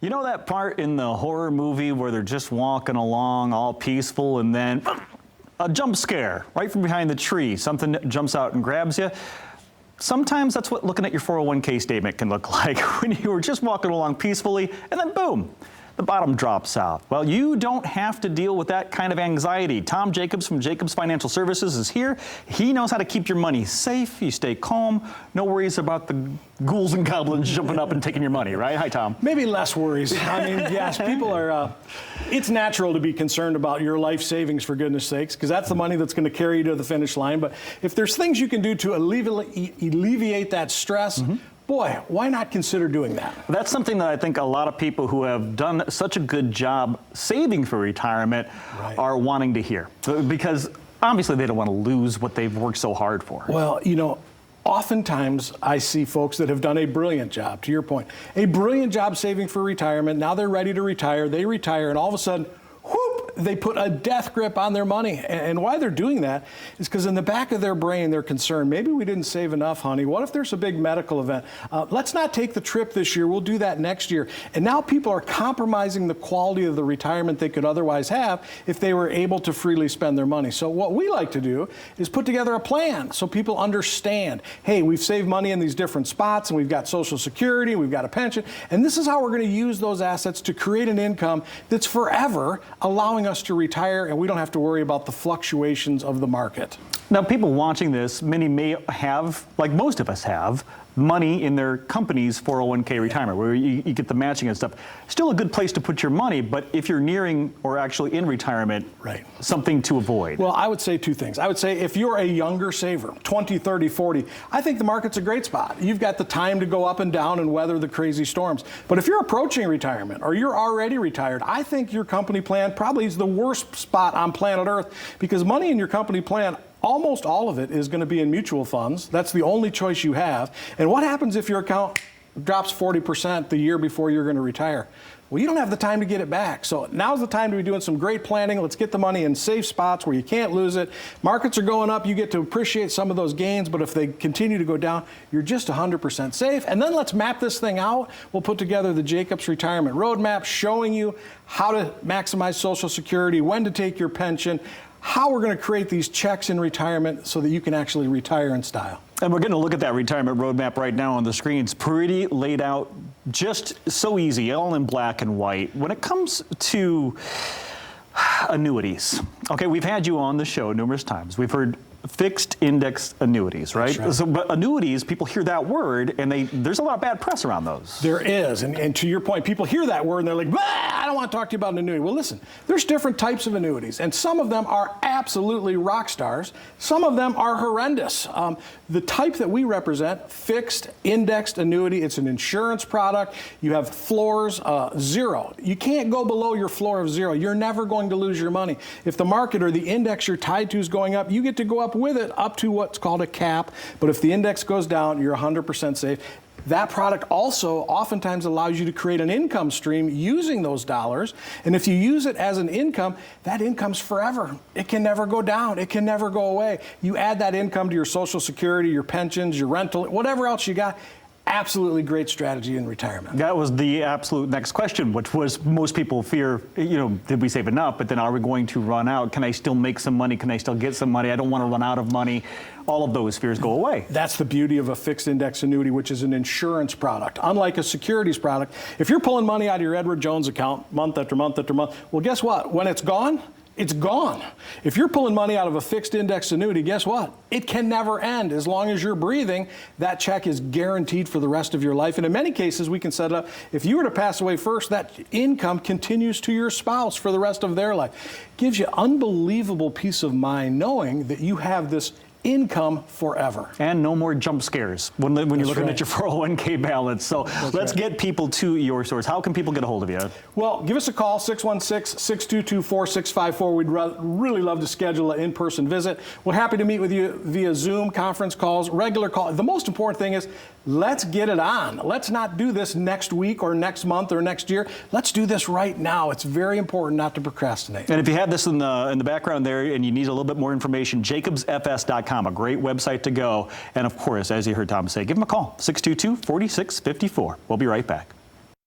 You know that part in the horror movie where they're just walking along all peaceful and then a jump scare right from behind the tree, something jumps out and grabs you? Sometimes that's what looking at your 401k statement can look like when you were just walking along peacefully and then boom, the bottom drops out. Well, you don't have to deal with that kind of anxiety. Tom Jacobs from Jacobs Financial Services is here. He knows how to keep your money safe. You stay calm. No worries about the ghouls and goblins jumping up and taking your money, right? Hi, Tom. Maybe less worries. I mean, yes, people are, it's natural to be concerned about your life savings, for goodness sakes, because that's the money that's going to carry you to the finish line. But if there's things you can do to alleviate that stress, boy, why not consider doing that? That's something that I think a lot of people who have done such a good job saving for retirement are wanting to hear, because obviously they don't want to lose what they've worked so hard for. Well, you know, oftentimes I see folks that have done a brilliant job, to your point, a brilliant job saving for retirement. Now they're ready to retire. They retire, and all of a sudden, whoop, they put a death grip on their money. And why they're doing that is because in the back of their brain, they're concerned, maybe we didn't save enough, honey. What if there's a big medical event? Let's not take the trip this year. We'll do that next year. And now people are compromising the quality of the retirement they could otherwise have if they were able to freely spend their money. So what we like to do is put together a plan so people understand, hey, we've saved money in these different spots, and we've got Social Security, we've got a pension, and this is how we're going to use those assets to create an income that's forever allowing us to retire, and we don't have to worry about the fluctuations of the market. Now, people watching this, many may have, like most of us have, money in their company's 401k retirement, where you get the matching and stuff. Still a good place to put your money, but if you're nearing or actually in retirement, something to avoid. Well, I would say two things. I would say if you're a younger saver, 20, 30, 40, I think the market's a great spot. You've got the time to go up and down and weather the crazy storms. But if you're approaching retirement or you're already retired, I think your company plan probably is the worst spot on planet Earth, because money in your company plan, almost all of it is going to be in mutual funds. That's the only choice you have. And what happens if your account drops 40% the year before you're going to retire? Well, you don't have the time to get it back. So now's the time to be doing some great planning. Let's get the money in safe spots where you can't lose it. Markets are going up. You get to appreciate some of those gains, but if they continue to go down, you're just 100% safe. And then let's map this thing out. We'll put together the Jacobs Retirement Roadmap showing you how to maximize Social Security, when to take your pension, how we're going to create these checks in retirement so that you can actually retire in style. And we're going to look at that retirement roadmap right now on the screen. It's pretty laid out, just so easy, all in black and white. When it comes to annuities, okay, we've had you on the show numerous times. We've heard fixed index annuities, right? So, but annuities, people hear that word and there's a lot of bad press around those. There is, and to your point, people hear that word and they're like, bah, I don't want to talk to you about an annuity. Well, listen, there's different types of annuities, and some of them are absolutely rock stars. Some of them are horrendous. The type that we represent, fixed indexed annuity, it's an insurance product. You have floors, zero. You can't go below your floor of zero. You're never going to lose your money. If the market or the index you're tied to is going up, you get to go up with it up to what's called a cap. But if the index goes down, you're 100% safe. That product also oftentimes allows you to create an income stream using those dollars. And if you use it as an income, that income's forever. It can never go down. It can never go away. You add that income to your Social Security, your pensions, your rental, whatever else you got. Absolutely great strategy in retirement. That was the absolute next question, which was most people fear, you know, did we save enough? But then are we going to run out? Can I still make some money? Can I still get some money? I don't want to run out of money. All of those fears go away. That's the beauty of a fixed index annuity, which is an insurance product. Unlike a securities product, if you're pulling money out of your Edward Jones account month after month after month, well, guess what? When it's gone, it's gone. If you're pulling money out of a fixed index annuity, guess what? It can never end. As long as you're breathing, that check is guaranteed for the rest of your life. And in many cases, we can set it up. If you were to pass away first, that income continues to your spouse for the rest of their life. Gives you unbelievable peace of mind knowing that you have this income forever. And no more jump scares when you're looking at your 401k balance. So let's get people to your source. How can people get a hold of you? Well, give us a call, 616-622-4654. We'd really love to schedule an in-person visit. We're happy to meet with you via Zoom, conference calls, regular calls. The most important thing is let's get it on. Let's not do this next week or next month or next year. Let's do this right now. It's very important not to procrastinate. And if you have this in the background there and you need a little bit more information, jacobsfs.com, a great website to go. And of course, as you heard Tom say, give them a call, 622-4654. We'll be right back.